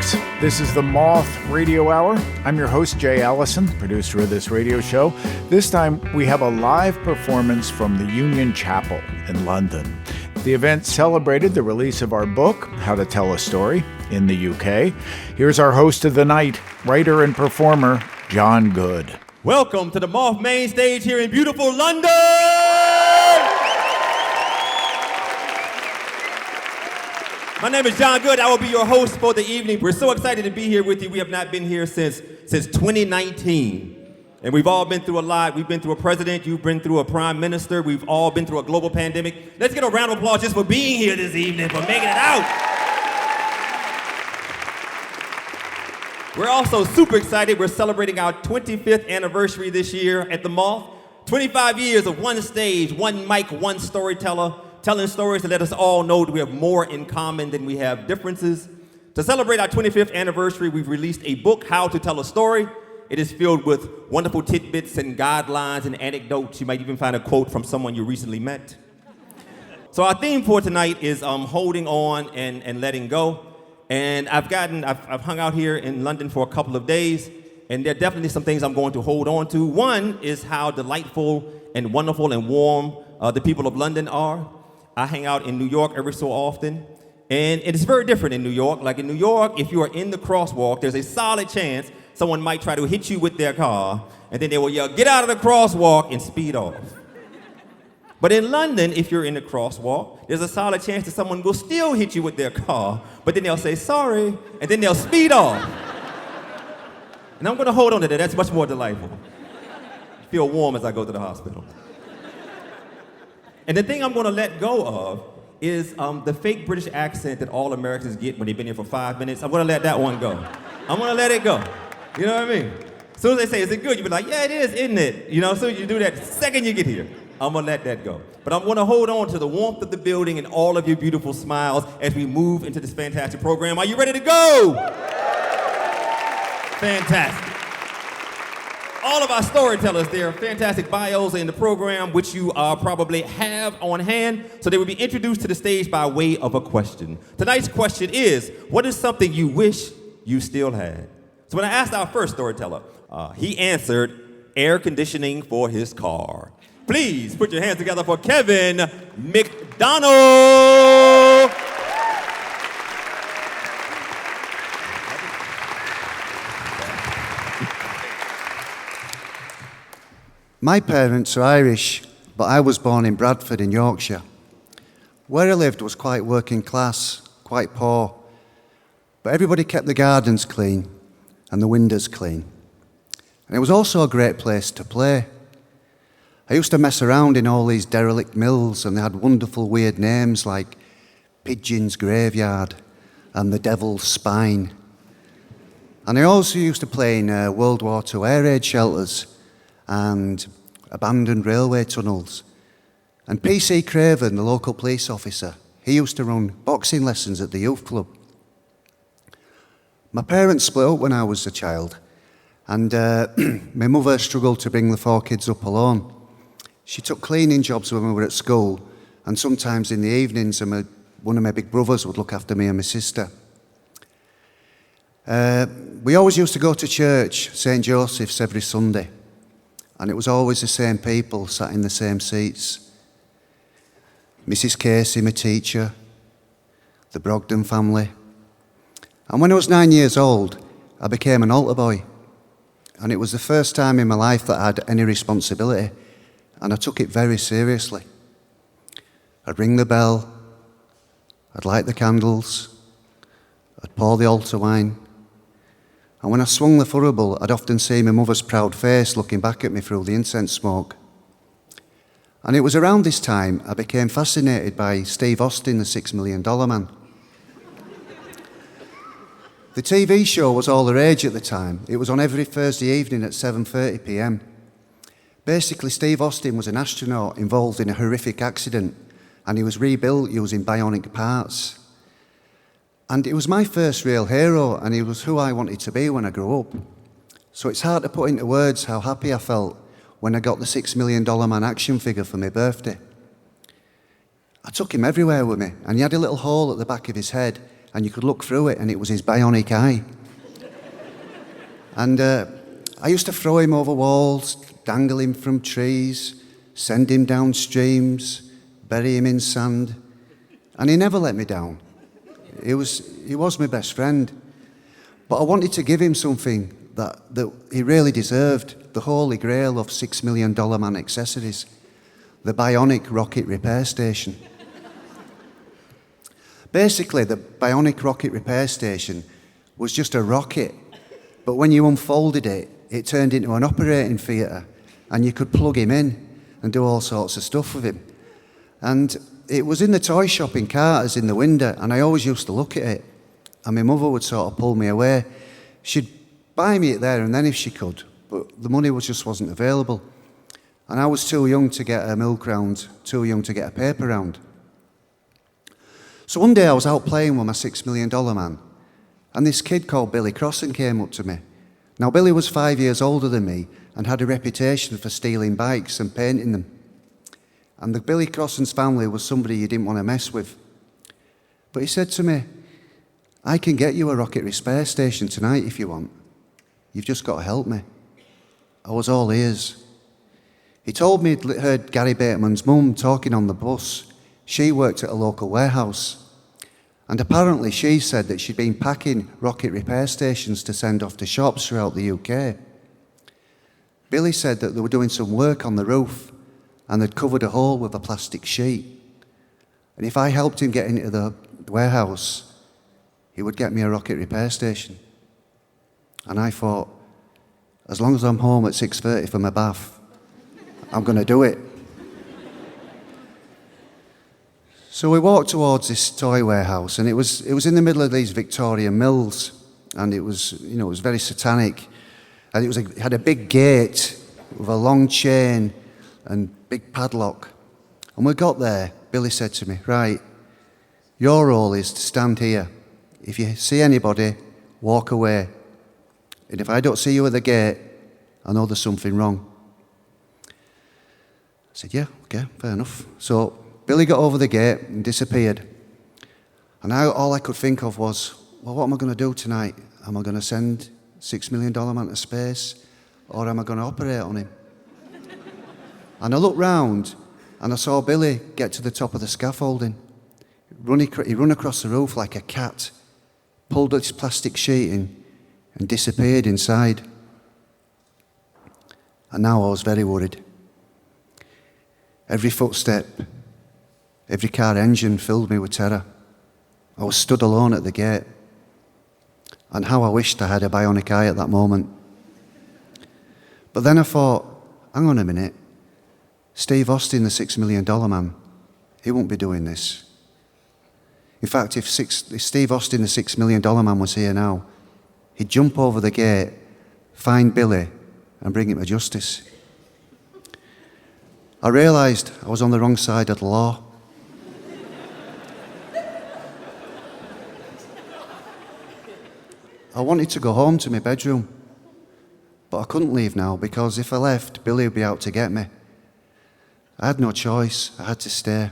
6. This is the Moth Radio Hour. I'm your host, Jay Allison, producer of this radio show. This time, we have a live performance from the Union Chapel in London. The event celebrated the release of our book, How to Tell a Story, in the UK. Here's our host of the night, writer and performer, Jon Goode. Welcome to the Moth main stage here in beautiful London! My name is Jon Goode. I will be your host for the evening. We're so excited to be here with you. We have not been here since 2019. And we've all been through a lot. We've been through a president. You've been through a prime minister. We've all been through a global pandemic. Let's get a round of applause just for being here this evening, for making it out. We're also super excited. We're celebrating our 25th anniversary this year at the Moth. 25 years of one stage, one mic, one storyteller, telling stories to let us all know that we have more in common than we have differences. To celebrate our 25th anniversary, we've released a book, How to Tell a Story. It is filled with wonderful tidbits and guidelines and anecdotes. You might even find a quote from someone you recently met. So our theme for tonight is holding on and letting go. And I've hung out here in London for a couple of days, and there are definitely some things I'm going to hold on to. One is how delightful and wonderful and warm the people of London are. I hang out in New York every so often, and it's very different in New York. Like in New York, if you are in the crosswalk, there's a solid chance someone might try to hit you with their car, and then they will yell, "Get out of the crosswalk," and speed off. But in London, if you're in the crosswalk, there's a solid chance that someone will still hit you with their car, but then they'll say, "Sorry," and then they'll speed off. And I'm gonna hold on to that. That's much more delightful. I feel warm as I go to the hospital. And the thing I'm gonna let go of is the fake British accent that all Americans get when they've been here for 5 minutes. I'm gonna let that one go. I'm gonna let it go. You know what I mean? As soon as they say, "Is it good?" You be like, "Yeah, it is, isn't it?" You know, so you do that the second you get here. I'm gonna let that go. But I'm gonna hold on to the warmth of the building and all of your beautiful smiles as we move into this fantastic program. Are you ready to go? Fantastic. All of our storytellers, their fantastic bios in the program, which you probably have on hand, so they will be introduced to the stage by way of a question. Tonight's question is, what is something you wish you still had? So when I asked our first storyteller, he answered, air conditioning for his car. Please put your hands together for Kevin McDonnell. My parents are Irish, but I was born in Bradford in Yorkshire. Where I lived was quite working class, quite poor, but everybody kept the gardens clean and the windows clean. And it was also a great place to play. I used to mess around in all these derelict mills, and they had wonderful weird names like Pigeon's Graveyard and the Devil's Spine. And I also used to play in World War II air raid shelters and abandoned railway tunnels. And P.C. Craven, the local police officer, he used to run boxing lessons at the youth club. My parents split up when I was a child, and my mother struggled to bring the 4 kids up alone. She took cleaning jobs when we were at school, and sometimes in the evenings, one of my big brothers would look after me and my sister. We always used to go to church, St. Joseph's, every Sunday. And it was always the same people sat in the same seats. Mrs. Casey, my teacher, the Brogden family. And when I was 9 years old, I became an altar boy. And it was the first time in my life that I had any responsibility, and I took it very seriously. I'd ring the bell, I'd light the candles, I'd pour the altar wine. And when I swung the thurible, I'd often see my mother's proud face looking back at me through the incense smoke. And it was around this time I became fascinated by Steve Austin, the $6 Million Man. The TV show was all the rage at the time. It was on every Thursday evening at 7:30 p.m. Basically, Steve Austin was an astronaut involved in a horrific accident, and he was rebuilt using bionic parts. And it was my first real hero, and he was who I wanted to be when I grew up. So it's hard to put into words how happy I felt when I got the $6 Million Man action figure for my birthday. I took him everywhere with me, and he had a little hole at the back of his head and you could look through it, and it was his bionic eye. And I used to throw him over walls, dangle him from trees, send him down streams, bury him in sand, and he never let me down. He was my best friend. But I wanted to give him something that he really deserved, the holy grail of $6 million man accessories, the bionic rocket repair station. Basically, the bionic rocket repair station was just a rocket, but when you unfolded it, it turned into an operating theatre, and you could plug him in and do all sorts of stuff with him. And it was in the toy shop in Carter's in the window, and I always used to look at it, and my mother would sort of pull me away. She'd buy me it there and then if she could, but the money just wasn't available. And I was too young to get a milk round, too young to get a paper round. So one day I was out playing with my $6 million man, and this kid called Billy Crossan came up to me. Now, Billy was 5 years older than me and had a reputation for stealing bikes and painting them. And the Billy Crossan's family was somebody you didn't want to mess with. But he said to me, "I can get you a rocket repair station tonight if you want. You've just got to help me." I was all ears. He told me he'd heard Gary Bateman's mum talking on the bus. She worked at a local warehouse. And apparently she said that she'd been packing rocket repair stations to send off to shops throughout the UK. Billy said that they were doing some work on the roof and they'd covered a hole with a plastic sheet. And if I helped him get into the warehouse, he would get me a rocket repair station. And I thought, as long as I'm home at 6:30 for my bath, I'm going to do it. So we walked towards this toy warehouse, and it was in the middle of these Victorian mills, and it was very satanic, and it had a big gate with a long chain and big padlock. And we got there, Billy said to me, "Right, your role is to stand here. If you see anybody, walk away. And if I don't see you at the gate, I know there's something wrong." I said, "Yeah, okay, fair enough." So Billy got over the gate and disappeared. And all I could think of was, well, what am I going to do tonight? Am I going to send $6 million man to space, or am I going to operate on him? And I looked round, and I saw Billy get to the top of the scaffolding. He run across the roof like a cat, pulled this plastic sheeting, and disappeared inside. And now I was very worried. Every footstep, every car engine filled me with terror. I was stood alone at the gate. And how I wished I had a bionic eye at that moment. But then I thought, hang on a minute. Steve Austin, the $6 million man, he won't be doing this. In fact, if Steve Austin, the $6 million man, was here now, he'd jump over the gate, find Billy, and bring him to justice. I realised I was on the wrong side of the law. I wanted to go home to my bedroom, but I couldn't leave now because if I left, Billy would be out to get me. I had no choice. I had to stay.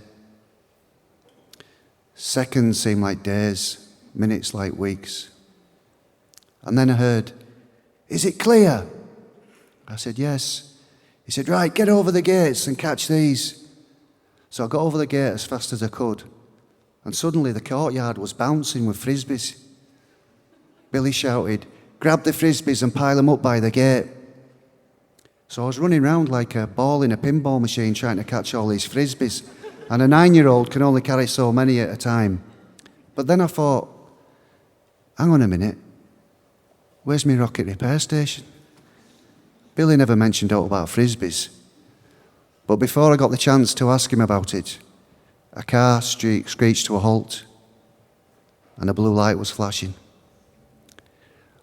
Seconds seemed like days, minutes like weeks. And then I heard, "Is it clear?" I said, "Yes." He said, "Right, get over the gates and catch these." So I got over the gate as fast as I could, and suddenly the courtyard was bouncing with frisbees. Billy shouted, "Grab the frisbees and pile them up by the gate." So I was running around like a ball in a pinball machine trying to catch all these frisbees, and a 9-year-old can only carry so many at a time. But then I thought, hang on a minute, where's my rocket repair station? Billy never mentioned out about frisbees. But before I got the chance to ask him about it, a car screeched to a halt, and a blue light was flashing.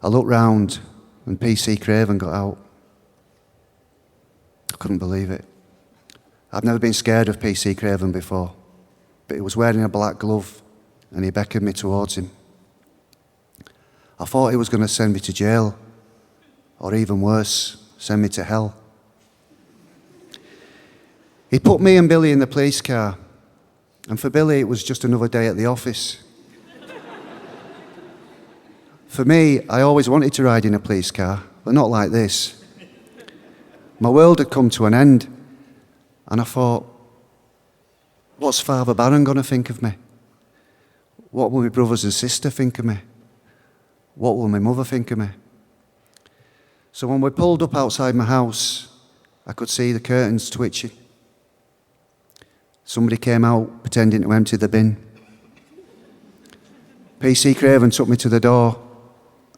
I looked round, and PC Craven got out. I couldn't believe it. I've never been scared of PC Craven before, but he was wearing a black glove, and he beckoned me towards him. I thought he was going to send me to jail, or even worse, send me to hell. He put me and Billy in the police car, and for Billy it was just another day at the office. For me, I always wanted to ride in a police car, but not like this. My world had come to an end, and I thought, what's Father Barron going to think of me? What will my brothers and sister think of me? What will my mother think of me? So when we pulled up outside my house, I could see the curtains twitching. Somebody came out pretending to empty the bin. PC Craven took me to the door,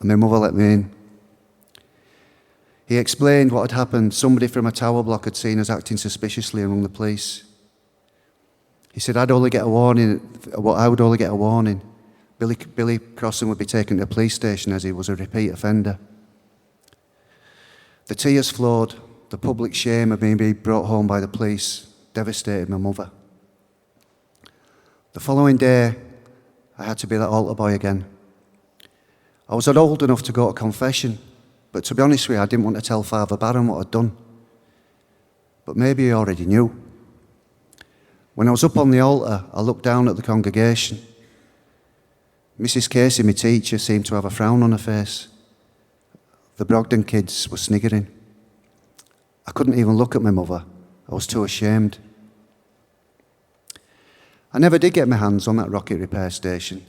and my mother let me in. He explained what had happened. Somebody from a tower block had seen us acting suspiciously and rung the police. He said I would only get a warning. Billy Crossan would be taken to the police station as he was a repeat offender. The tears flowed. The public shame of me being brought home by the police devastated my mother. The following day, I had to be that altar boy again. I was old enough to go to confession, but to be honest with you, I didn't want to tell Father Barron what I'd done. But maybe he already knew. When I was up on the altar, I looked down at the congregation. Mrs. Casey, my teacher, seemed to have a frown on her face. The Brogden kids were sniggering. I couldn't even look at my mother. I was too ashamed. I never did get my hands on that rocket repair station.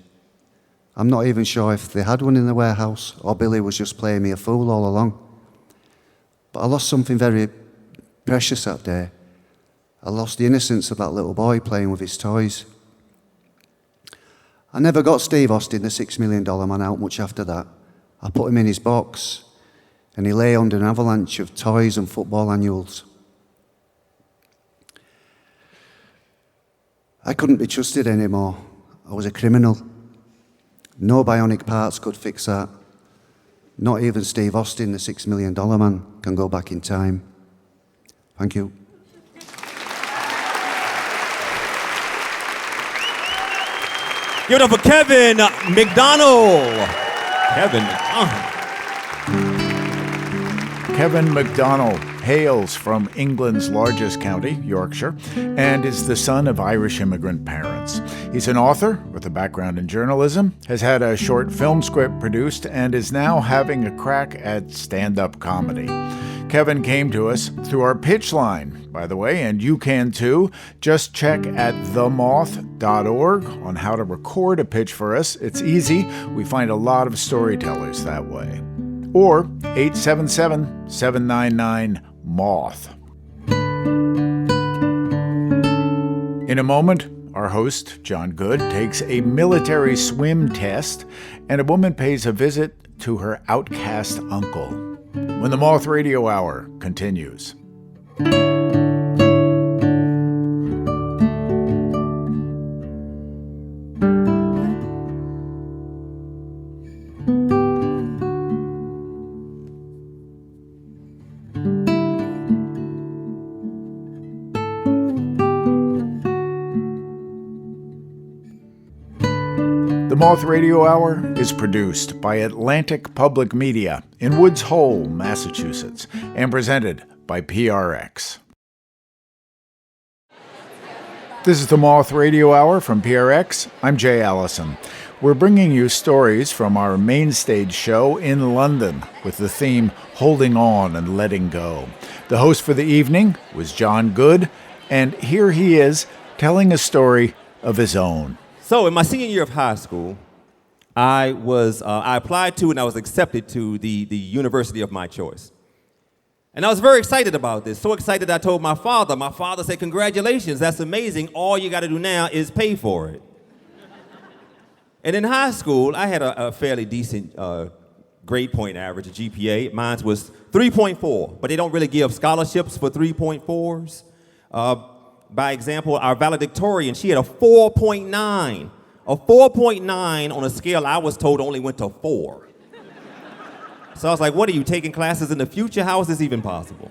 I'm not even sure if they had one in the warehouse or Billy was just playing me a fool all along. But I lost something very precious that day. I lost the innocence of that little boy playing with his toys. I never got Steve Austin, the $6 million man, out much after that. I put him in his box, and he lay under an avalanche of toys and football annuals. I couldn't be trusted anymore. I was a criminal. No bionic parts could fix that. Not even Steve Austin, the $6 million man, can go back in time. Thank you. Give it up for Kevin McDonnell. Kevin McDonnell. Kevin McDonnell hails from England's largest county, Yorkshire, and is the son of Irish immigrant parents. He's an author with a background in journalism, has had a short film script produced, and is now having a crack at stand-up comedy. Kevin came to us through our pitch line, by the way, and you can too. Just check at themoth.org on how to record a pitch for us. It's easy. We find a lot of storytellers that way. Or 877-799-MOTH. In a moment, our host, Jon Goode, takes a military swim test, and a woman pays a visit to her outcast uncle. When the Moth Radio Hour continues. The Moth Radio Hour is produced by Atlantic Public Media in Woods Hole, Massachusetts, and presented by PRX. This is the Moth Radio Hour from PRX. I'm Jay Allison. We're bringing you stories from our main stage show in London with the theme Holding On and Letting Go. The host for the evening was Jon Goode, and here he is telling a story of his own. So in my senior year of high school, I applied to and I was accepted to the university of my choice. And I was very excited about this, so excited I told my father. My father said, "Congratulations, that's amazing. All you got to do now is pay for it." And in high school, I had a fairly decent grade point average, a GPA. Mine was 3.4, but they don't really give scholarships for 3.4s. By example, our valedictorian, she had a 4.9. A 4.9 on a scale I was told only went to 4. So I was like, what are you, taking classes in the future? How is this even possible?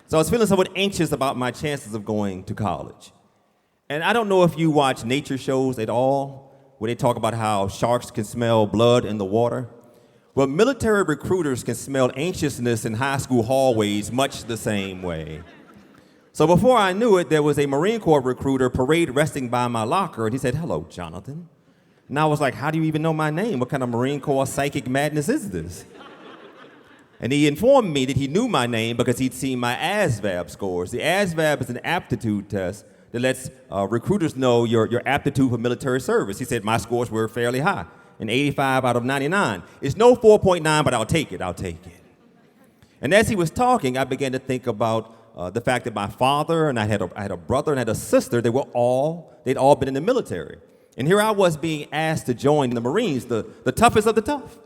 So I was feeling somewhat anxious about my chances of going to college. And I don't know if you watch nature shows at all, where they talk about how sharks can smell blood in the water. Well, military recruiters can smell anxiousness in high school hallways much the same way. So before I knew it, there was a Marine Corps recruiter parade resting by my locker, and he said, "Hello, Jonathan. And I was like, how do you even know my name? What kind of Marine Corps psychic madness is this? And he informed me that he knew my name because he'd seen my ASVAB scores. The ASVAB is an aptitude test that lets recruiters know your aptitude for military service. He said my scores were fairly high, an 85 out of 99. It's no 4.9, but I'll take it. And as he was talking, I began to think about the fact that my father and I had a brother and I had a sister. They'd all been in the military. And here I was being asked to join the Marines, the toughest of the tough.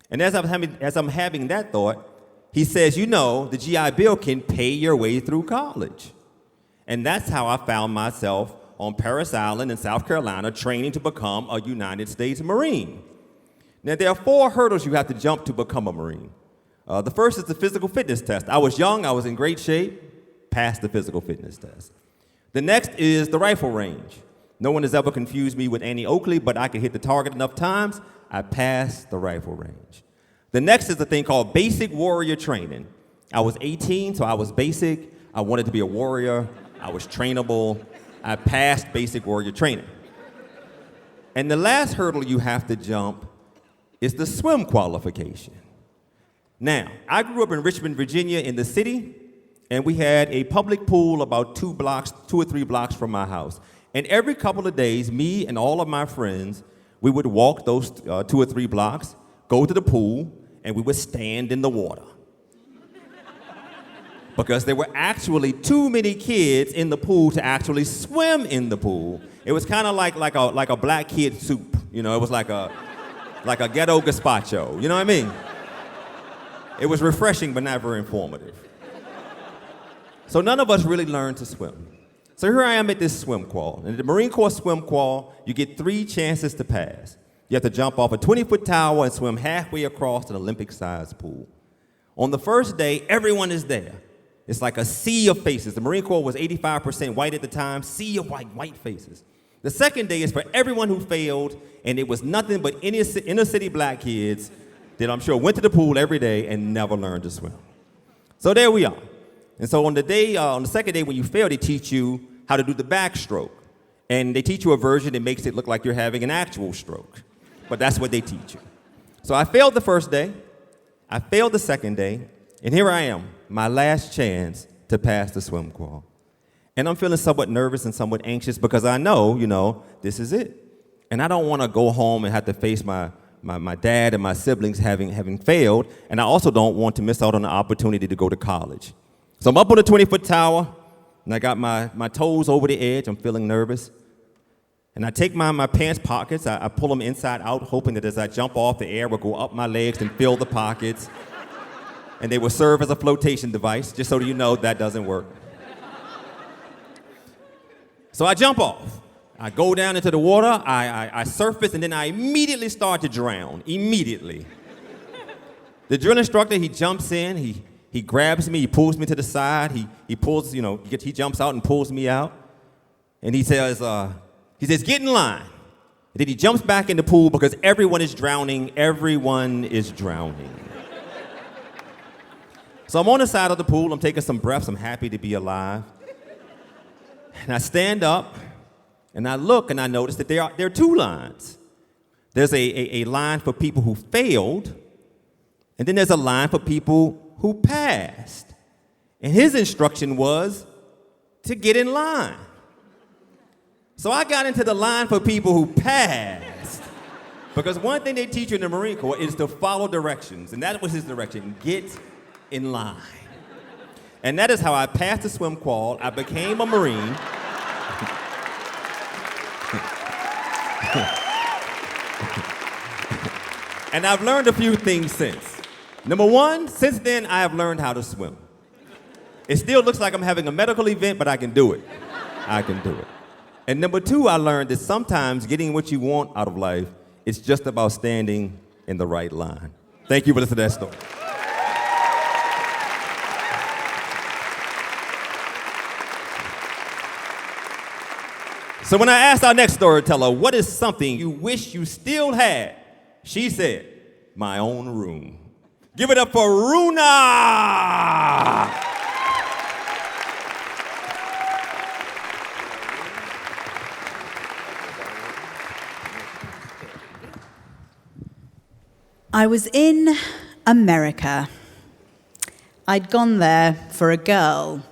And as I'm having that thought, he says, you know, the GI Bill can pay your way through college. And that's how I found myself on Parris Island in South Carolina training to become a United States Marine. Now, there are 4 hurdles you have to jump to become a Marine. The first is the physical fitness test. I was young, I was in great shape, passed the physical fitness test. The next is the rifle range. No one has ever confused me with Annie Oakley, but I could hit the target enough times, I passed the rifle range. The next is a thing called basic warrior training. I was 18, so I was basic. I wanted to be a warrior. I was trainable. I passed basic warrior training. And the last hurdle you have to jump is the swim qualification. Now, I grew up in Richmond, Virginia, in the city, and we had a public pool about 2 or 3 blocks from my house. And every couple of days, me and all of my friends, we would walk those 2 or 3 blocks, go to the pool, and we would stand in the water. Because there were actually too many kids in the pool to actually swim in the pool. It was kind of like a black kid soup. You know, it was like a ghetto gazpacho. You know what I mean? It was refreshing, but not very informative. So none of us really learned to swim. So here I am at this swim qual. And at the Marine Corps swim qual, you get 3 chances to pass. You have to jump off a 20-foot tower and swim halfway across an Olympic-sized pool. On the first day, everyone is there. It's like a sea of faces. The Marine Corps was 85% white at the time, sea of white faces. The second day is for everyone who failed, and it was nothing but inner-city black kids that I'm sure went to the pool every day and never learned to swim. So there we are. And so on the second day when you fail, they teach you how to do the backstroke. And they teach you a version that makes it look like you're having an actual stroke. But that's what they teach you. So I failed the first day, I failed the second day, and here I am, my last chance to pass the swim qual. And I'm feeling somewhat nervous and somewhat anxious because I know, this is it. And I don't want to go home and have to face my dad and my siblings having failed, and I also don't want to miss out on the opportunity to go to college. So I'm up on the 20-foot tower, and I got my toes over the edge. I'm feeling nervous. And I take my pants pockets, I pull them inside out, hoping that as I jump off, the air will go up my legs and fill the pockets. And they will serve as a flotation device, just so that you know that doesn't work. So I jump off. I go down into the water, I surface, and then I immediately start to drown, immediately. The drill instructor, he jumps in, he grabs me, he pulls me to the side, he jumps out and pulls me out, and he says, get in line. And then he jumps back in the pool because everyone is drowning. So I'm on the side of the pool, I'm taking some breaths, I'm happy to be alive. And I stand up, and I look, and I notice that there are 2 lines. There's a line for people who failed, and then there's a line for people who passed. And his instruction was to get in line. So I got into the line for people who passed. Because one thing they teach you in the Marine Corps is to follow directions, and that was his direction, get in line. And that is how I passed the swim qual. I became a Marine. And I've learned a few things since. Number 1, since then, I have learned how to swim. It still looks like I'm having a medical event, but I can do it. And number 2, I learned that sometimes getting what you want out of life is just about standing in the right line. Thank you for listening to that story. So when I asked our next storyteller, what is something you wish you still had? She said, my own room. Give it up for Runa! I was in America. I'd gone there for a girl.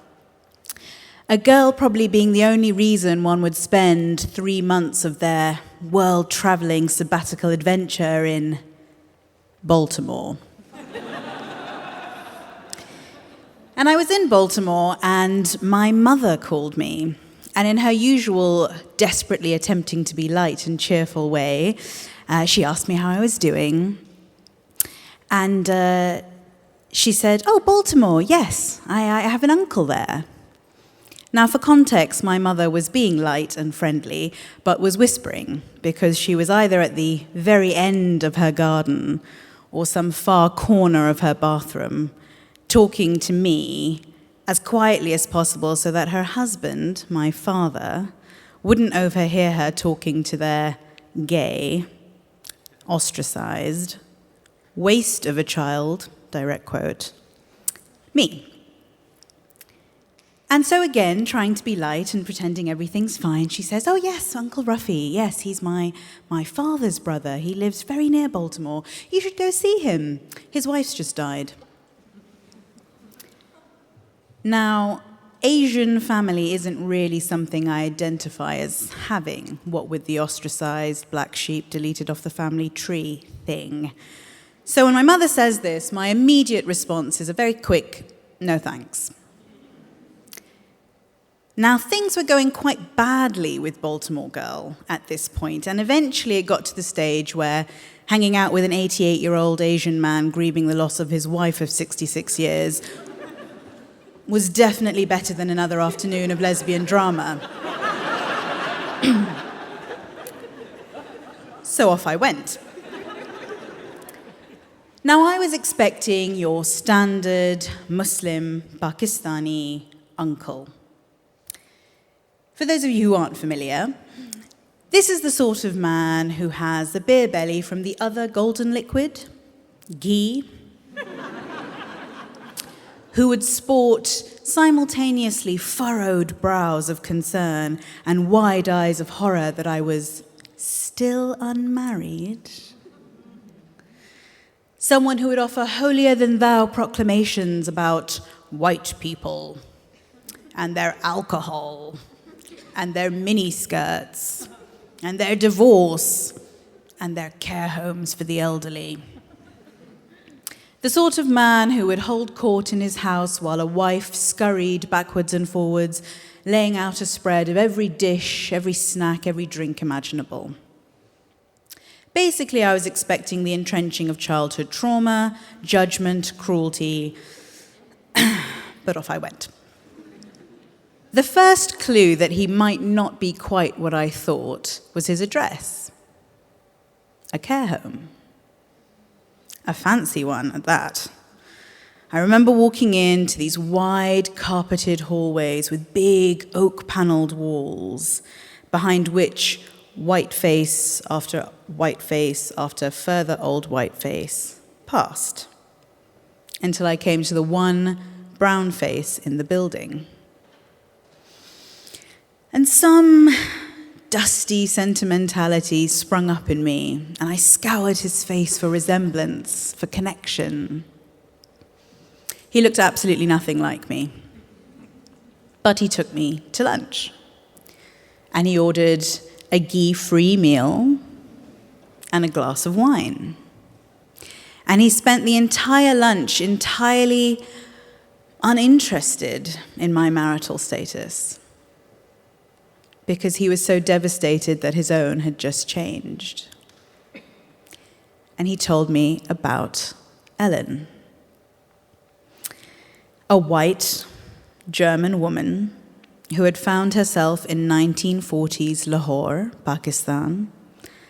A girl probably being the only reason one would spend 3 months of their world-traveling sabbatical adventure in Baltimore. And I was in Baltimore, and my mother called me. And in her usual desperately attempting to be light and cheerful way, she asked me how I was doing. And she said, "Oh, Baltimore, yes, I have an uncle there." Now, for context, my mother was being light and friendly, but was whispering, because she was either at the very end of her garden or some far corner of her bathroom, talking to me as quietly as possible so that her husband, my father, wouldn't overhear her talking to their gay, ostracized, waste of a child, direct quote, me. And so again, trying to be light and pretending everything's fine, she says, "Oh yes, Uncle Ruffy, yes, he's my father's brother. He lives very near Baltimore. You should go see him. His wife's just died." Now, Asian family isn't really something I identify as having, what with the ostracized black sheep deleted off the family tree thing. So when my mother says this, my immediate response is a very quick, "No thanks." Now, things were going quite badly with Baltimore Girl at this point, and eventually it got to the stage where hanging out with an 88-year-old Asian man grieving the loss of his wife of 66 years was definitely better than another afternoon of lesbian drama. So off I went. Now, I was expecting your standard Muslim Pakistani uncle. For those of you who aren't familiar, this is the sort of man who has a beer belly from the other golden liquid, ghee, who would sport simultaneously furrowed brows of concern and wide eyes of horror that I was still unmarried. Someone who would offer holier-than-thou proclamations about white people and their alcohol and their miniskirts and their divorce and their care homes for the elderly. The sort of man who would hold court in his house while a wife scurried backwards and forwards, laying out a spread of every dish, every snack, every drink imaginable. Basically, I was expecting the entrenching of childhood trauma, judgment, cruelty, but off I went. The first clue that he might not be quite what I thought was his address. A care home. A fancy one at that. I remember walking into these wide carpeted hallways with big oak-paneled walls, behind which white face after further old white face passed, until I came to the one brown face in the building. And some dusty sentimentality sprung up in me, and I scoured his face for resemblance, for connection. He looked absolutely nothing like me, but he took me to lunch, and he ordered a ghee-free meal and a glass of wine. And he spent the entire lunch entirely uninterested in my marital status, because he was so devastated that his own had just changed. And he told me about Ellen, a white German woman who had found herself in 1940s Lahore, Pakistan,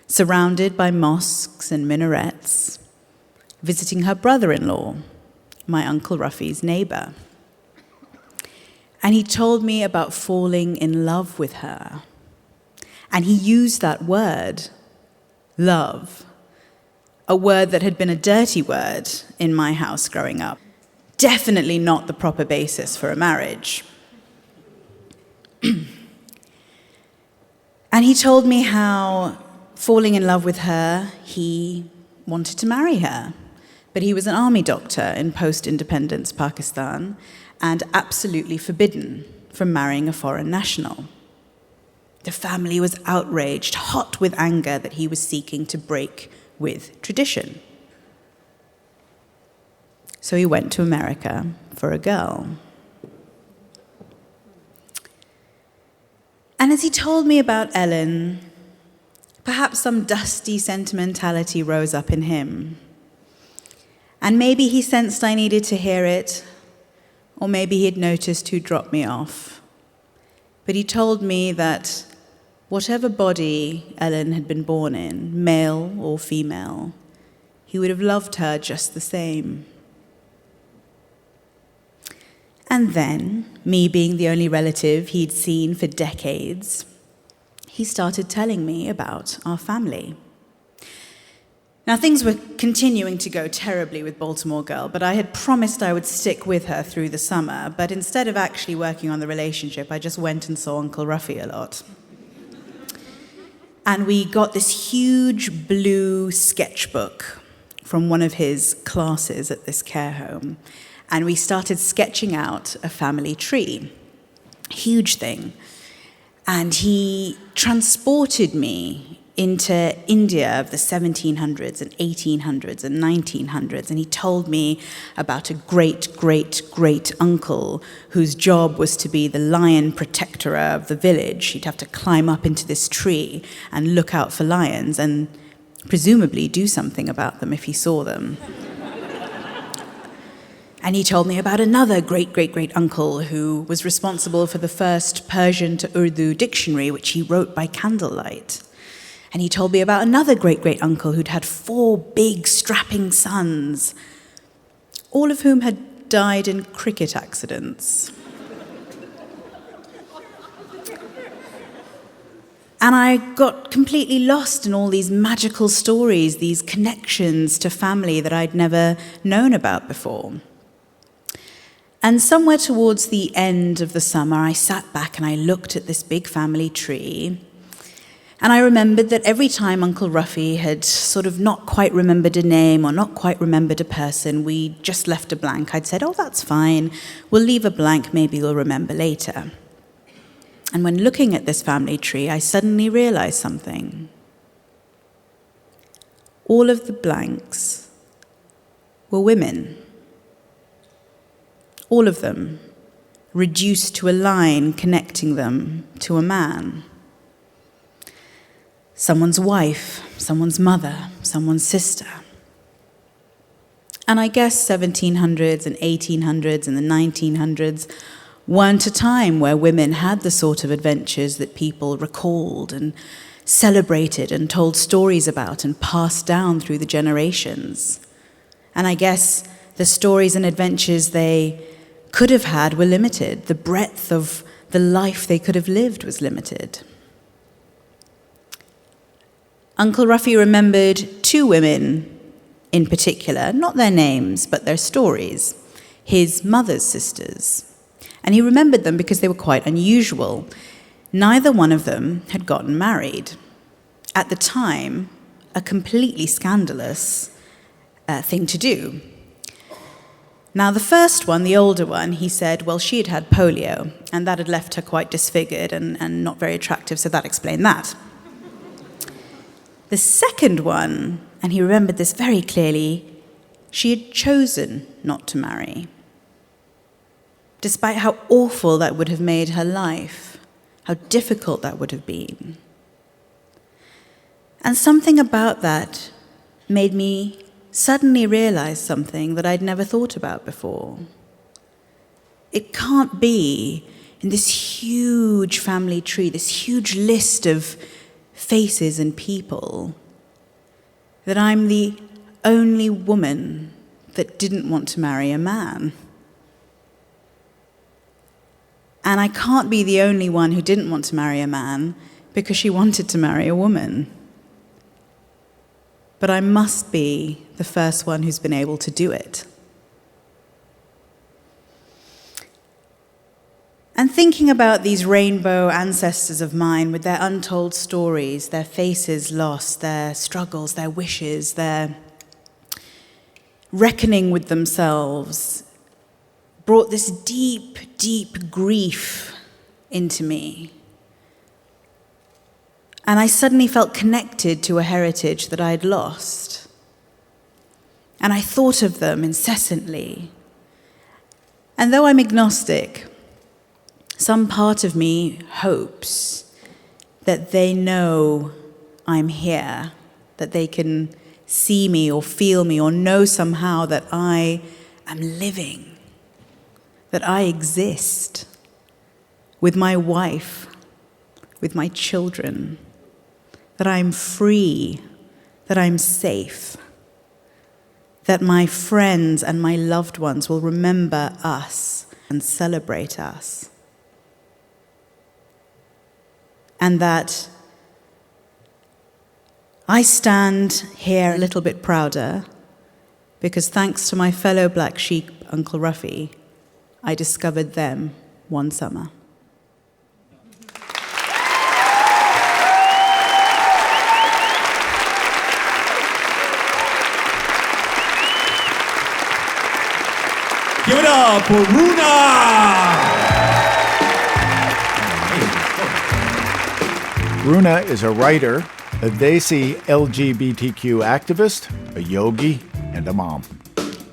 surrounded by mosques and minarets, visiting her brother-in-law, my Uncle Ruffy's neighbor. And he told me about falling in love with her. And he used that word, love, a word that had been a dirty word in my house growing up. Definitely not the proper basis for a marriage. And he told me how falling in love with her, he wanted to marry her. But he was an army doctor in post-independence Pakistan and absolutely forbidden from marrying a foreign national. The family was outraged, hot with anger that he was seeking to break with tradition. So he went to America for a girl. And as he told me about Ellen, perhaps some dusty sentimentality rose up in him. And maybe he sensed I needed to hear it, or maybe he had noticed who dropped me off. But he told me that whatever body Ellen had been born in, male or female, he would have loved her just the same. And then, me being the only relative he'd seen for decades, he started telling me about our family. Now, things were continuing to go terribly with Baltimore Girl, but I had promised I would stick with her through the summer, but instead of actually working on the relationship, I just went and saw Uncle Ruffy a lot. And we got this huge blue sketchbook from one of his classes at this care home, and we started sketching out a family tree. Huge thing. And he transported me into India of the 1700s and 1800s and 1900s, and he told me about a great uncle whose job was to be the lion protector of the village. He'd have to climb up into this tree and look out for lions and presumably do something about them if he saw them. And he told me about another great uncle who was responsible for the first Persian to Urdu dictionary, which he wrote by candlelight. And he told me about another great uncle who'd had 4 big, strapping sons, all of whom had died in cricket accidents. And I got completely lost in all these magical stories, these connections to family that I'd never known about before. And somewhere towards the end of the summer, I sat back and I looked at this big family tree. And I remembered that every time Uncle Ruffy had sort of not quite remembered a name or not quite remembered a person, we just left a blank. I'd said, "Oh, that's fine. We'll leave a blank. Maybe we'll remember later." And when looking at this family tree, I suddenly realized something. All of the blanks were women. All of them, reduced to a line connecting them to a man. Someone's wife, someone's mother, someone's sister. And I guess 1700s and 1800s and the 1900s weren't a time where women had the sort of adventures that people recalled and celebrated and told stories about and passed down through the generations. And I guess the stories and adventures they could have had were limited. The breadth of the life they could have lived was limited. Uncle Ruffy remembered 2 women in particular, not their names, but their stories, his mother's sisters. And he remembered them because they were quite unusual. Neither one of them had gotten married. At the time, a completely scandalous thing to do. Now, the first one, the older one, he said, well, she had had polio, and that had left her quite disfigured and not very attractive, so that explained that. The second one, and he remembered this very clearly, she had chosen not to marry. Despite how awful that would have made her life, how difficult that would have been. And something about that made me suddenly realize something that I'd never thought about before. It can't be in this huge family tree, this huge list of faces and people, that I'm the only woman that didn't want to marry a man. And I can't be the only one who didn't want to marry a man because she wanted to marry a woman. But I must be the first one who's been able to do it. And thinking about these rainbow ancestors of mine with their untold stories, their faces lost, their struggles, their wishes, their reckoning with themselves brought this deep, deep grief into me. And I suddenly felt connected to a heritage that I'd lost. And I thought of them incessantly. And though I'm agnostic, some part of me hopes that they know I'm here, that they can see me or feel me or know somehow that I am living, that I exist with my wife, with my children, that I'm free, that I'm safe, that my friends and my loved ones will remember us and celebrate us. And that I stand here a little bit prouder because thanks to my fellow black sheep, Uncle Ruffy, I discovered them one summer. Give it up for Runa! Runa is a writer, a Desi LGBTQ activist, a yogi, and a mom.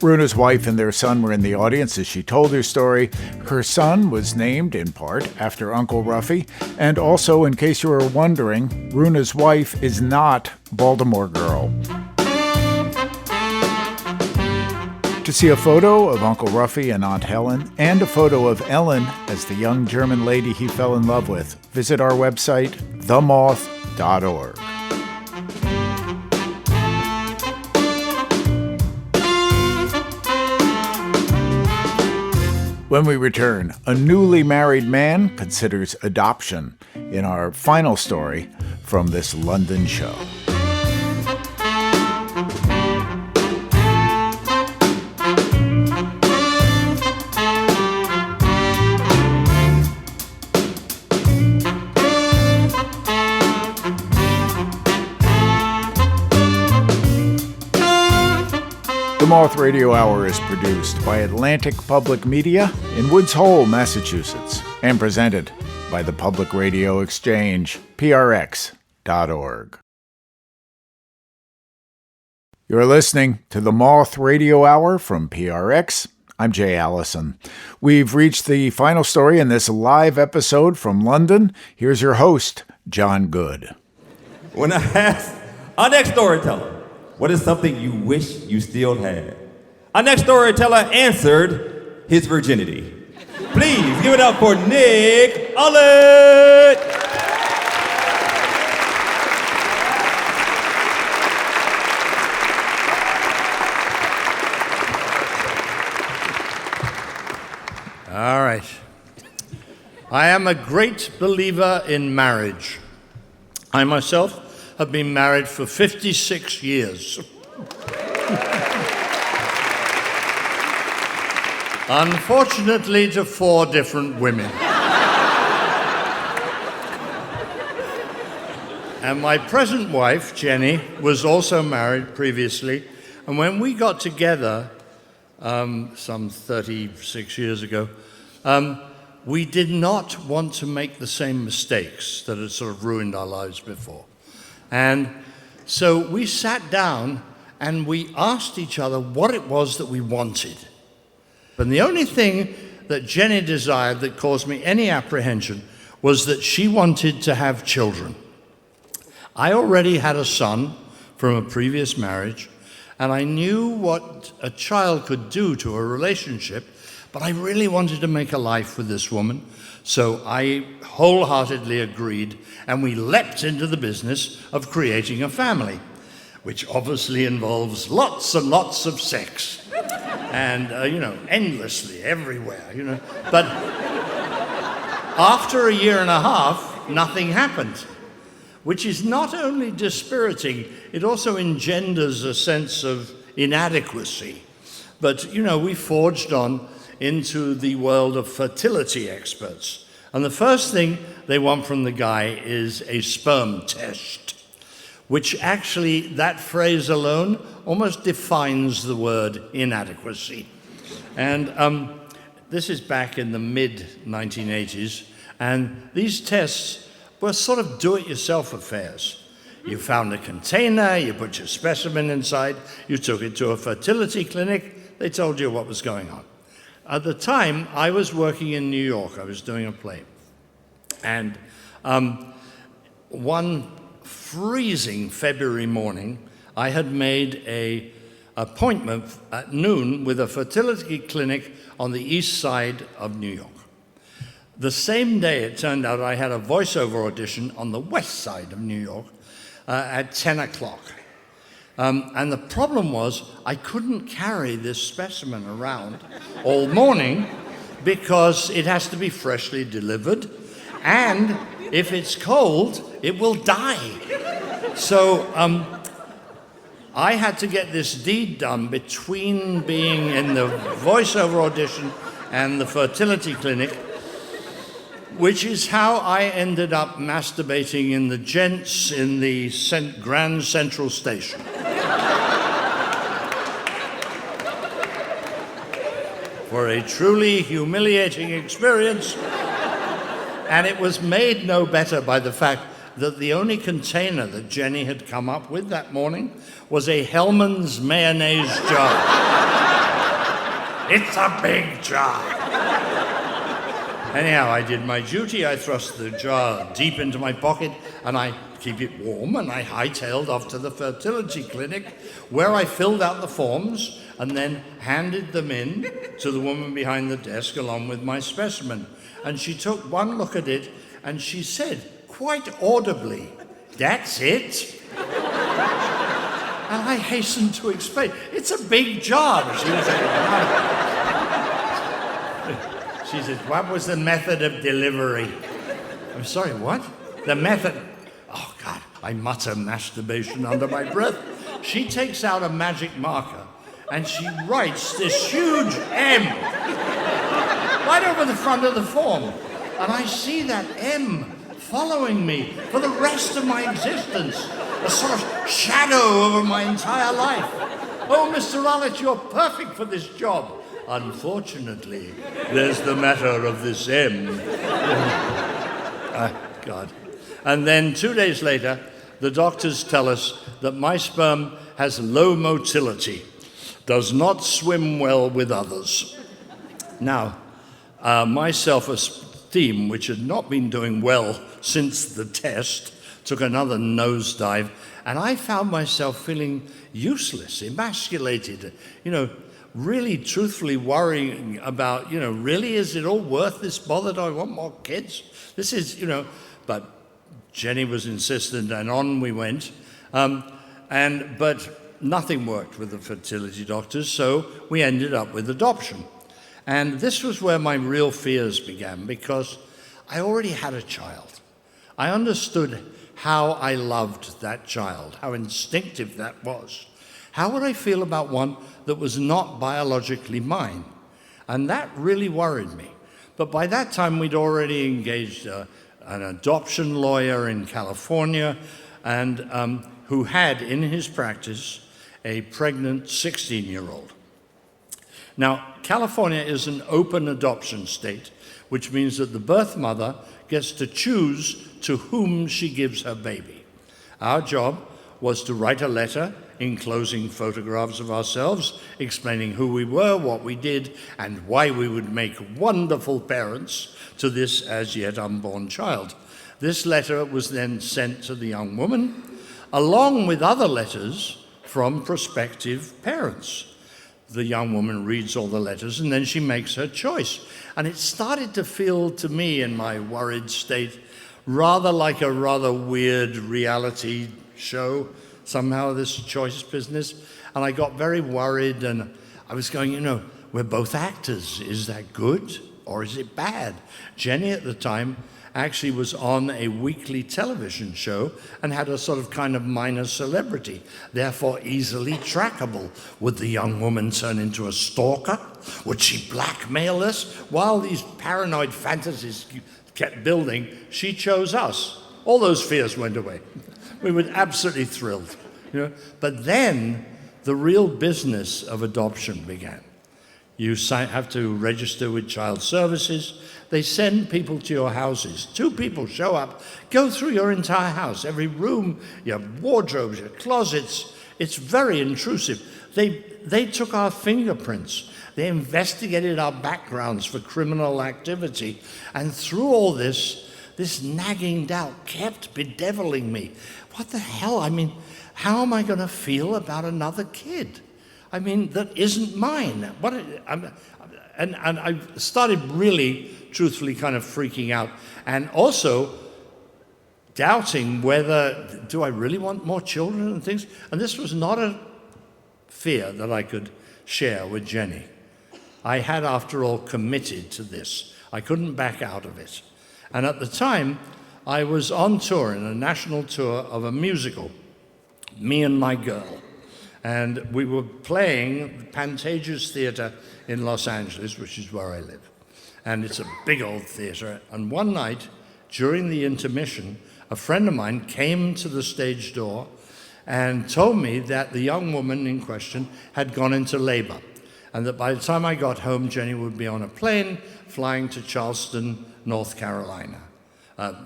Runa's wife and their son were in the audience as she told her story. Her son was named, in part, after Uncle Ruffy. And also, in case you were wondering, Runa's wife is not Baltimore Girl. To see a photo of Uncle Ruffy and Aunt Helen, and a photo of Ellen as the young German lady he fell in love with, visit our website, themoth.org. When we return, a newly married man considers adoption in our final story from this London show. The Moth Radio Hour is produced by Atlantic Public Media in Woods Hole, Massachusetts, and presented by the Public Radio Exchange, prx.org. You're listening to the Moth Radio Hour from PRX. I'm Jay Allison. We've reached the final story in this live episode from London. Here's your host, Jon Goode. When I asked our next storyteller, what is something you wish you still had? Our next storyteller answered his virginity. Please give it up for Nick Ullett. All right. I am a great believer in marriage. I myself have been married for 56 years. Unfortunately, to 4 different women. And my present wife, Jenny, was also married previously. And when we got together, some 36 years ago, we did not want to make the same mistakes that had sort of ruined our lives before. And so we sat down and we asked each other what it was that we wanted. And the only thing that Jenny desired that caused me any apprehension was that she wanted to have children. I already had a son from a previous marriage, and I knew what a child could do to a relationship, but I really wanted to make a life with this woman. So I wholeheartedly agreed, and we leapt into the business of creating a family, which obviously involves lots and lots of sex. And, endlessly, everywhere, But after a year and a half, nothing happened, which is not only dispiriting, it also engenders a sense of inadequacy. But, we forged on into the world of fertility experts. And the first thing they want from the guy is a sperm test, which actually, that phrase alone almost defines the word inadequacy. And this is back in the mid-1980s, and these tests were sort of do-it-yourself affairs. You found a container, you put your specimen inside, you took it to a fertility clinic, they told you what was going on. At the time, I was working in New York. I was doing a play. And one freezing February morning, I had made an appointment at noon with a fertility clinic on the east side of New York. The same day, it turned out I had a voiceover audition on the west side of New York at 10 o'clock. And the problem was I couldn't carry this specimen around all morning because it has to be freshly delivered, and if it's cold, it will die. So I had to get this deed done between being in the voiceover audition and the fertility clinic, which is how I ended up masturbating in the gents in the Grand Central Station. For a truly humiliating experience. And it was made no better by the fact that the only container that Jenny had come up with that morning was a Hellmann's mayonnaise jar. It's a big jar. Anyhow, I did my duty. I thrust the jar deep into my pocket, and I keep it warm, and I hightailed off to the fertility clinic, where I filled out the forms and then handed them in to the woman behind the desk along with my specimen. And she took one look at it, and she said, quite audibly, "That's it." And I hastened to explain, "It's a big jar." She was like, she said, "What was the method of delivery?" I'm sorry, what? The method? Oh, God, I mutter masturbation under my breath. She takes out a magic marker, and she writes this huge M right over the front of the form. And I see that M following me for the rest of my existence, a sort of shadow over my entire life. "Oh, Mr. Ullett, you're perfect for this job." "Unfortunately, there's the matter of this M." God. And then 2 days later, the doctors tell us that my sperm has low motility, does not swim well with others. Now, my self-esteem, which had not been doing well since the test, took another nosedive, and I found myself feeling useless, emasculated, really truthfully worrying about, really, is it all worth this bother? Do I want more kids? This is, but Jenny was insistent, and on we went. But nothing worked with the fertility doctors, so we ended up with adoption. And this was where my real fears began, because I already had a child. I understood how I loved that child, how instinctive that was. How would I feel about one that was not biologically mine? And that really worried me. But by that time, we'd already engaged an adoption lawyer in California, and who had in his practice a pregnant 16-year-old. Now, California is an open adoption state, which means that the birth mother gets to choose to whom she gives her baby. Our job was to write a letter enclosing photographs of ourselves, explaining who we were, what we did, and why we would make wonderful parents to this as yet unborn child. This letter was then sent to the young woman, along with other letters from prospective parents. The young woman reads all the letters, and then she makes her choice. And it started to feel to me, in my worried state, rather like a rather weird reality show, somehow, this choice business. And I got very worried, and I was going, we're both actors. Is that good or is it bad? Jenny at the time actually was on a weekly television show and had a sort of kind of minor celebrity, therefore easily trackable. Would the young woman turn into a stalker? Would she blackmail us? While these paranoid fantasies kept building, she chose us. All those fears went away. We were absolutely thrilled. But then the real business of adoption began. You have to register with Child Services. They send people to your houses. 2 people show up, go through your entire house, every room, your wardrobes, your closets. It's very intrusive. They took our fingerprints. They investigated our backgrounds for criminal activity. And through all this nagging doubt kept bedeviling me. What the hell? I mean, how am I going to feel about another kid? I mean, that isn't mine. And I started really, truthfully, kind of freaking out. And also doubting whether, do I really want more children and things? And this was not a fear that I could share with Jenny. I had, after all, committed to this. I couldn't back out of it. And at the time, I was on tour, in a national tour of a musical, Me and My Girl. And we were playing the Pantages Theater in Los Angeles, which is where I live. And it's a big old theater. And one night, during the intermission, a friend of mine came to the stage door and told me that the young woman in question had gone into labor, and that by the time I got home, Jenny would be on a plane flying to Charleston, North Carolina.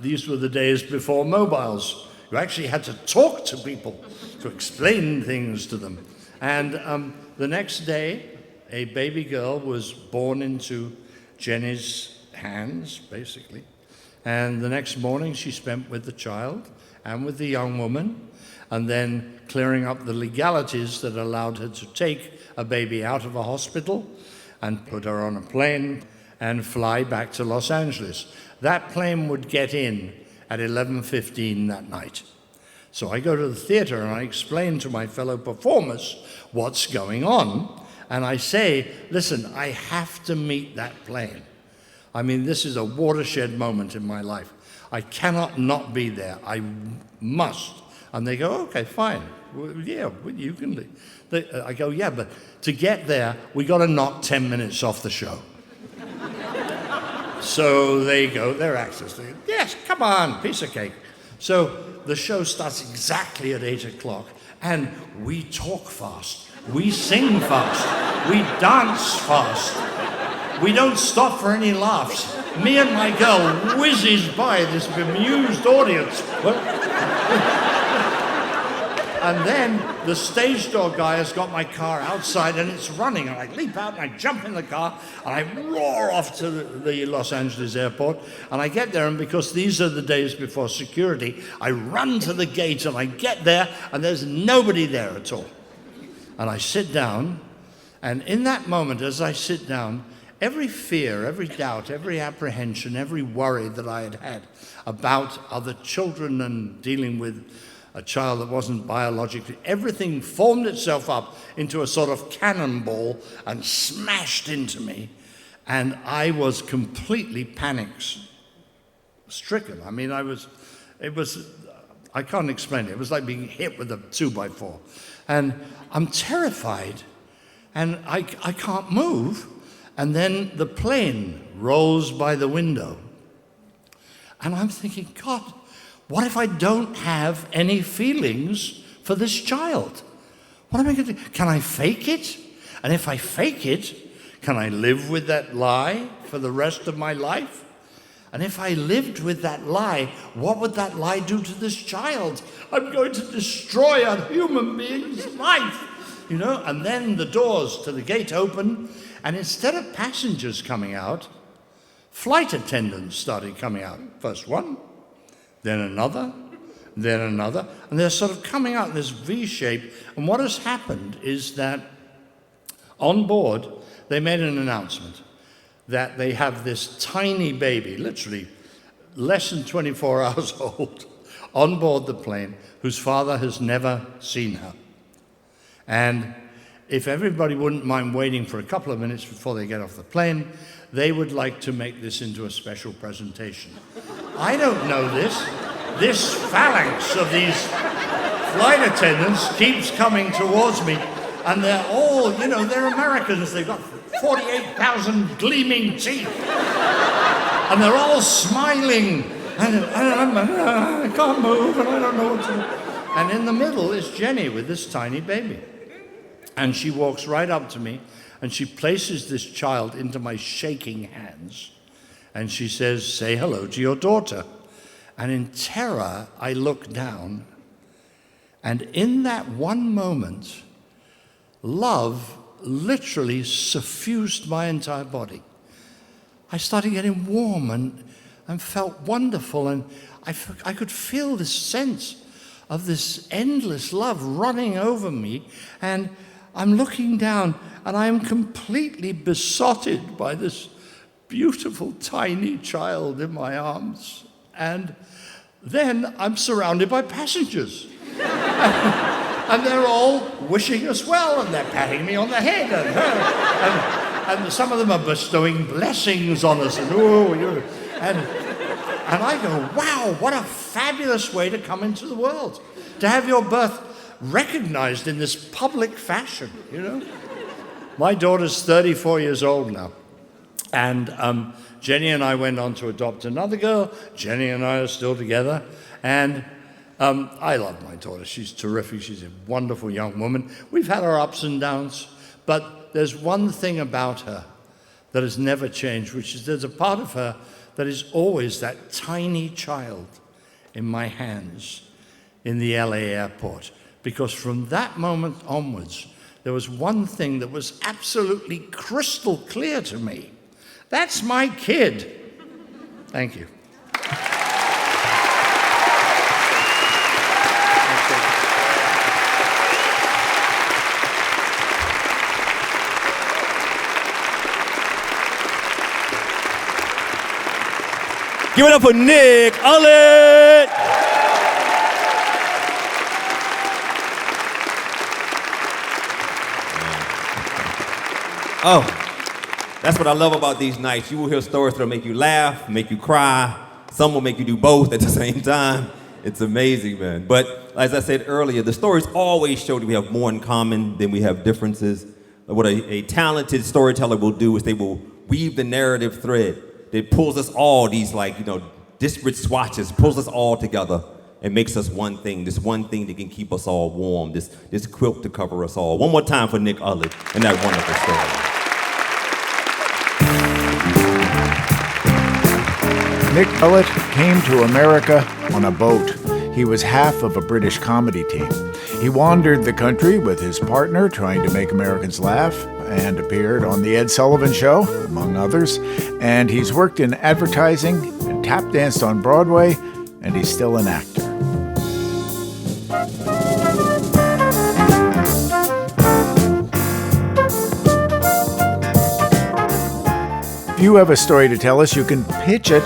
These were the days before mobiles. You actually had to talk to people to explain things to them. And the next day, a baby girl was born into Jenny's hands, basically. And the next morning, she spent with the child and with the young woman, and then clearing up the legalities that allowed her to take a baby out of a hospital and put her on a plane and fly back to Los Angeles. That plane would get in at 11:15 that night. So I go to the theater and I explain to my fellow performers what's going on. And I say, listen, I have to meet that plane. I mean, this is a watershed moment in my life. I cannot not be there. I must. And they go, okay, fine. Well, yeah, you can leave. I go, yeah, but to get there, we got to knock 10 minutes off the show. So they go, they're actors. They go, yes, come on, piece of cake. So the show starts exactly at 8 o'clock, and we talk fast. We sing fast. We dance fast. We don't stop for any laughs. Me and my girl whizzes by this bemused audience. And then the stage door guy has got my car outside and it's running, and I leap out and I jump in the car and I roar off to the Los Angeles airport, and I get there, and because these are the days before security, I run to the gate and I get there and there's nobody there at all. And I sit down, and in that moment as I sit down, every fear, every doubt, every apprehension, every worry that I had had about other children and dealing with a child that wasn't biologically, everything formed itself up into a sort of cannonball and smashed into me. And I was completely panic-stricken. I mean, I can't explain it. It was like being hit with a 2x4. And I'm terrified, and I can't move. And then the plane rolls by the window. And I'm thinking, God, what if I don't have any feelings for this child? What am I going to do? Can I fake it? And if I fake it, can I live with that lie for the rest of my life? And if I lived with that lie, what would that lie do to this child? I'm going to destroy a human being's life, you know? And then the doors to the gate open, and instead of passengers coming out, flight attendants started coming out. First one, then another, then another, and they're sort of coming out in this V shape. And what has happened is that on board, they made an announcement that they have this tiny baby, literally less than 24 hours old, on board the plane, whose father has never seen her. And if everybody wouldn't mind waiting for a couple of minutes before they get off the plane, they would like to make this into a special presentation. I don't know this. This phalanx of these flight attendants keeps coming towards me, and they're all, you know, they're Americans. They've got 48,000 gleaming teeth, and they're all smiling, and I can't move, and I don't know what to do. And in the middle is Jenny with this tiny baby. And she walks right up to me, and she places this child into my shaking hands. And she says, "Say hello to your daughter." And in terror, I look down. And in that one moment, love literally suffused my entire body. I started getting warm and felt wonderful. And I could feel this sense of this endless love running over me. And I'm looking down, and I am completely besotted by this beautiful, tiny child in my arms. And then I'm surrounded by passengers. And they're all wishing us well, and they're patting me on the head, and some of them are bestowing blessings on us, and I go, wow, what a fabulous way to come into the world, to have your birth recognized in this public fashion, you know? My daughter's 34 years old now, and Jenny and I went on to adopt another girl. Jenny and I are still together, and I love my daughter. She's terrific. She's a wonderful young woman. We've had our ups and downs, but there's one thing about her that has never changed, which is there's a part of her that is always that tiny child in my hands in the LA airport. Because from that moment onwards, there was one thing that was absolutely crystal clear to me. That's my kid. Thank you. Give it up for Nick Ullett. Oh, that's what I love about these nights. You will hear stories that'll make you laugh, make you cry. Some will make you do both at the same time. It's amazing, man. But as I said earlier, the stories always show that we have more in common than we have differences. What a talented storyteller will do is they will weave the narrative thread that pulls us all, these disparate swatches, pulls us all together and makes us one thing, this one thing that can keep us all warm, this quilt to cover us all. One more time for Nick Ullett and that wonderful story. Nick Ullett came to America on a boat. He was half of a British comedy team. He wandered the country with his partner trying to make Americans laugh and appeared on The Ed Sullivan Show, among others. And he's worked in advertising and tap danced on Broadway, and he's still an actor. If you have a story to tell us, you can pitch it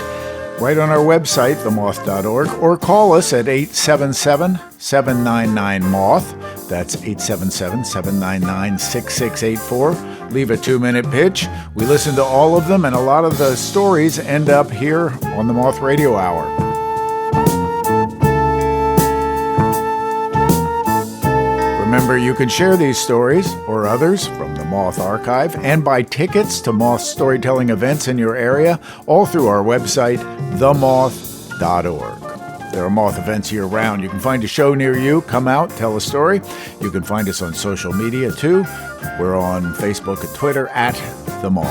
right on our website, themoth.org, or call us at 877-799-MOTH. That's 877-799-6684. Leave a 2-minute pitch. We listen to all of them, and a lot of the stories end up here on the Moth Radio Hour. Remember, you can share these stories or others from the Moth archive and buy tickets to Moth storytelling events in your area, all through our website, themoth.org. There are Moth events year-round. You can find a show near you. Come out, tell a story. You can find us on social media, too. We're on Facebook and Twitter at The Moth.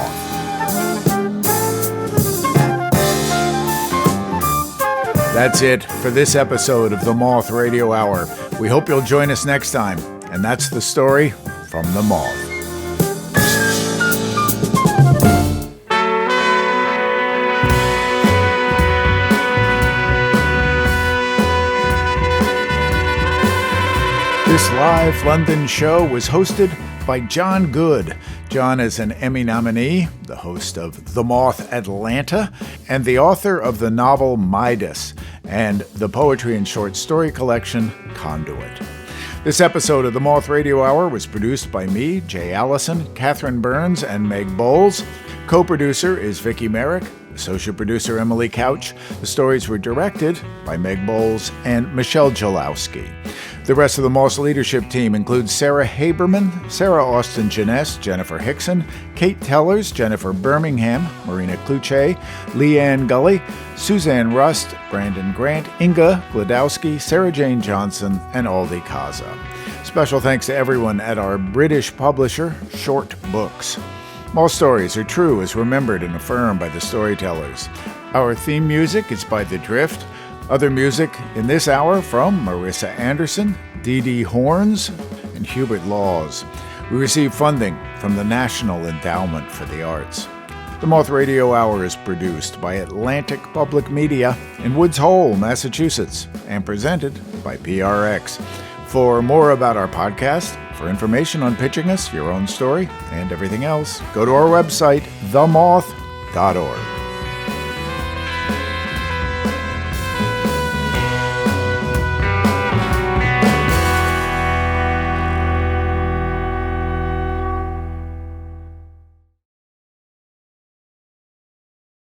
That's it for this episode of the Moth Radio Hour. We hope you'll join us next time. And that's the story from The Moth. This live London show was hosted by Jon Goode. Jon is an Emmy nominee, the host of The Moth Atlanta, and the author of the novel Midas and the poetry and short story collection Conduit. This episode of the Moth Radio Hour was produced by me, Jay Allison, Catherine Burns, and Meg Bowles. Co-producer is Vicki Merrick. Associate producer Emily Couch. The stories were directed by Meg Bowles and Michelle Jalowski. The rest of the Moss leadership team includes Sarah Haberman, Sarah Austin Jeunesse, Jennifer Hickson, Kate Tellers, Jennifer Birmingham, Marina Kluche, Leanne Gully, Suzanne Rust, Brandon Grant, Inga Gladowski, Sarah Jane Johnson, and Aldi Kaza. Special thanks to everyone at our British publisher, Short Books. All stories are true as remembered and affirmed by the Storytellers. Our theme music is by The Drift. Other music in this hour from Marissa Anderson, Dee Dee Horns, and Hubert Laws. We receive funding from the National Endowment for the Arts. The Moth Radio Hour is produced by Atlantic Public Media in Woods Hole, Massachusetts, and presented by PRX. For more about our podcast, for information on pitching us, your own story, and everything else, go to our website, themoth.org.